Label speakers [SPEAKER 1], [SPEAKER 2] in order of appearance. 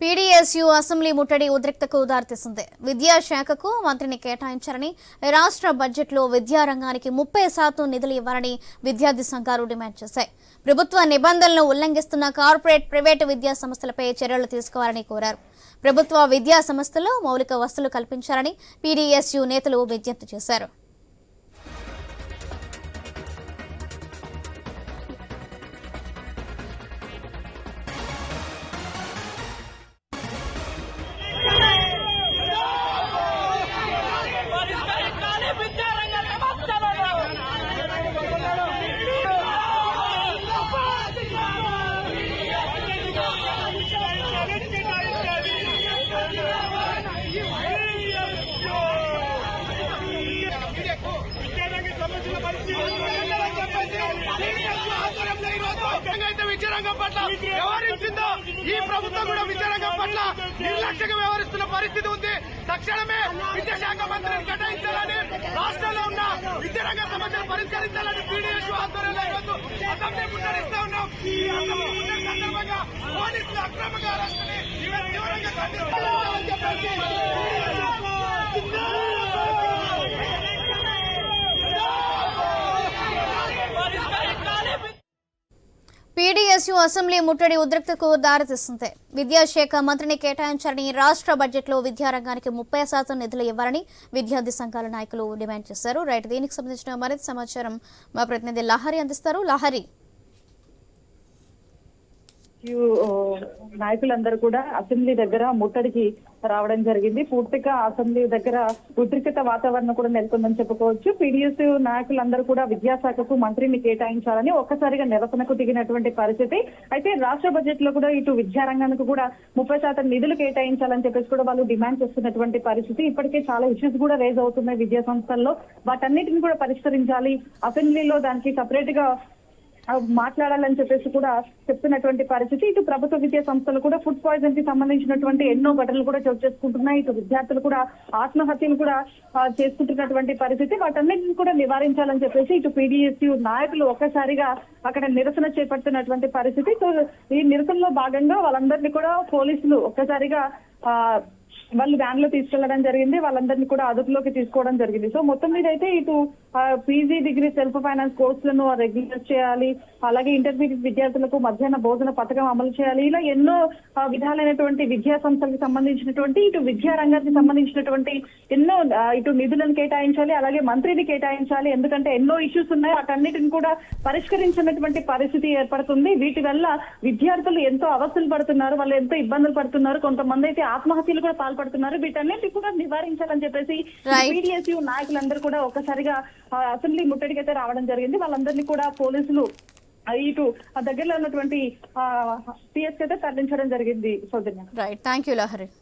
[SPEAKER 1] PDSU assembly ముట్టడి ఉద్రిక్తకు దారితీసింది. విద్యాశాఖకు మంత్రిని కేటాయించారని, రాష్ట్ర బడ్జెట్లో విద్యారంగానికి 30% నిధులు ఇవ్వాలని విద్యార్థి సంఘాలు డిమాండ్ చేశాయి. ప్రభుత్వ నిబంధనలను ఉల్లంఘిస్తున్న కార్పొరేట్, ప్రైవేటు విద్యా సంస్థలపై చర్యలు తీసుకోవాలని కోరారు. ప్రభుత్వ విద్యా సంస్థల్లో మౌలిక వసతులు కల్పించాలని పీడీఎస్యూ నేతలు విజ్ఞప్తి చేశారు.
[SPEAKER 2] విద్యారంగం పట్ల వ్యవహరించిందో ఈ ప్రభుత్వం కూడా విద్యారంగం పట్ల నిర్లక్ష్యంగా వ్యవహరిస్తున్న పరిస్థితి ఉంది. తక్షణమే విద్యాశాఖ మంత్రిని కేటాయించాలని, రాష్ట్రంలో ఉన్న విద్యారంగ సమస్యలు పరిష్కరించాలని పీడీఎస్యూ ఆధ్వర్యంలో ఈరోజు అసెంబ్లీ ముట్టడిస్తూ ఉన్నాం. ఈ అసెంబ్లీ ముట్టడి సందర్భంగా పోలీసులు అక్రమంగా అరెస్టుని తీవ్రంగా ఖండిస్తున్నామని చెప్పేసి
[SPEAKER 1] పీడీఎస్యూ అసెంబ్లీ ముట్టడి ఉద్రిక్తకు దారితీస్తుంది. విద్యాశాఖ మంత్రిని కేటాయించాలని, రాష్ట్ర బడ్జెట్లో విద్యారంగానికి 30% నిధులు ఇవ్వాలని విద్యార్థి సంఘాల నాయకులు డిమాండ్ చేశారు. రైట్, దీనికి సంబంధించిన మరింత సమాచారం మా ప్రతినిధి లహరి అందిస్తారు. లహరి,
[SPEAKER 3] నాయకులందరూ కూడా అసెంబ్లీ దగ్గర ముట్టడికి రావడం జరిగింది. పూర్తిగా అసెంబ్లీ దగ్గర ఉద్రిక్తత వాతావరణం కూడా నెలకొందని చెప్పుకోవచ్చు. పీడీఎస్యూ నాయకులందరూ కూడా విద్యాశాఖకు మంత్రిని కేటాయించాలని ఒక్కసారిగా నిరసనకు దిగినటువంటి పరిస్థితి. అయితే రాష్ట్ర బడ్జెట్ లో కూడా ఇటు విద్యారంగానికి కూడా 30% నిధులు కేటాయించాలని చెప్పేసి కూడా వాళ్ళు డిమాండ్ చేస్తున్నటువంటి పరిస్థితి. ఇప్పటికే చాలా ఇష్యూస్ కూడా రేజ్ అవుతున్నాయి విద్యా సంస్థల్లో. వాటన్నిటిని కూడా పరిష్కరించాలి, అసెంబ్లీలో దానికి సపరేట్ గా మాట్లాడాలని చెప్పేసి కూడా చెప్తున్నటువంటి పరిస్థితి. ఇటు ప్రభుత్వ విద్యా సంస్థలు కూడా ఫుడ్ పాయిజన్ కి సంబంధించినటువంటి ఎన్నో ఘటనలు కూడా చోటు చేసుకుంటున్నాయి. ఇటు విద్యార్థులు కూడా ఆత్మహత్యలు కూడా చేసుకుంటున్నటువంటి పరిస్థితి. వాటన్నిటిని కూడా నివారించాలని చెప్పేసి ఇటు పీడీఎస్యూ నాయకులు ఒక్కసారిగా అక్కడ నిరసన చేపడుతున్నటువంటి పరిస్థితి. సో ఈ నిరసనలో భాగంగా వాళ్ళందరినీ కూడా పోలీసులు ఒక్కసారిగా వాళ్ళు వ్యాన్ లో తీసుకెళ్లడం జరిగింది. వాళ్ళందరినీ కూడా అదుపులోకి తీసుకోవడం జరిగింది. సో మొత్తం మీద అయితే ఇటు పీజీ, డిగ్రీ, సెల్ఫ్ ఫైనాన్స్ కోర్సులను రెగ్యులర్ చేయాలి, అలాగే ఇంటర్మీడియట్ విద్యార్థులకు మధ్యాహ్న భోజన పథకం అమలు చేయాలి. ఇలా ఎన్నో విధాలైనటువంటి విద్యా సంస్థలకు సంబంధించినటువంటి, ఇటు విద్యా రంగానికి సంబంధించినటువంటి ఎన్నో ఇటు నిధులను కేటాయించాలి, అలాగే మంత్రిని కేటాయించాలి. ఎందుకంటే ఎన్నో ఇష్యూస్ ఉన్నాయి, వాటన్నిటిని కూడా పరిష్కరించినటువంటి పరిస్థితి ఏర్పడుతుంది. వీటి వల్ల విద్యార్థులు ఎంతో అవస్థలు పడుతున్నారు, వాళ్ళు ఎంతో ఇబ్బందులు పడుతున్నారు, కొంతమంది అయితే ఆత్మహత్యలు కూడా పాల్పడుతున్నారు. వీటన్నిటి కూడా నివారించాలని చెప్పేసి పీడీఎస్యూ నాయకులందరూ కూడా ఒక్కసారిగా అసెంబ్లీ ముట్టడికి అయితే రావడం జరిగింది. వాళ్ళందరినీ కూడా పోలీసులు ఇటు దగ్గరలో ఉన్నటువంటి పిఎస్ అయితే తరలించడం జరిగింది. Soujanya.
[SPEAKER 1] Right, thank you Lahari.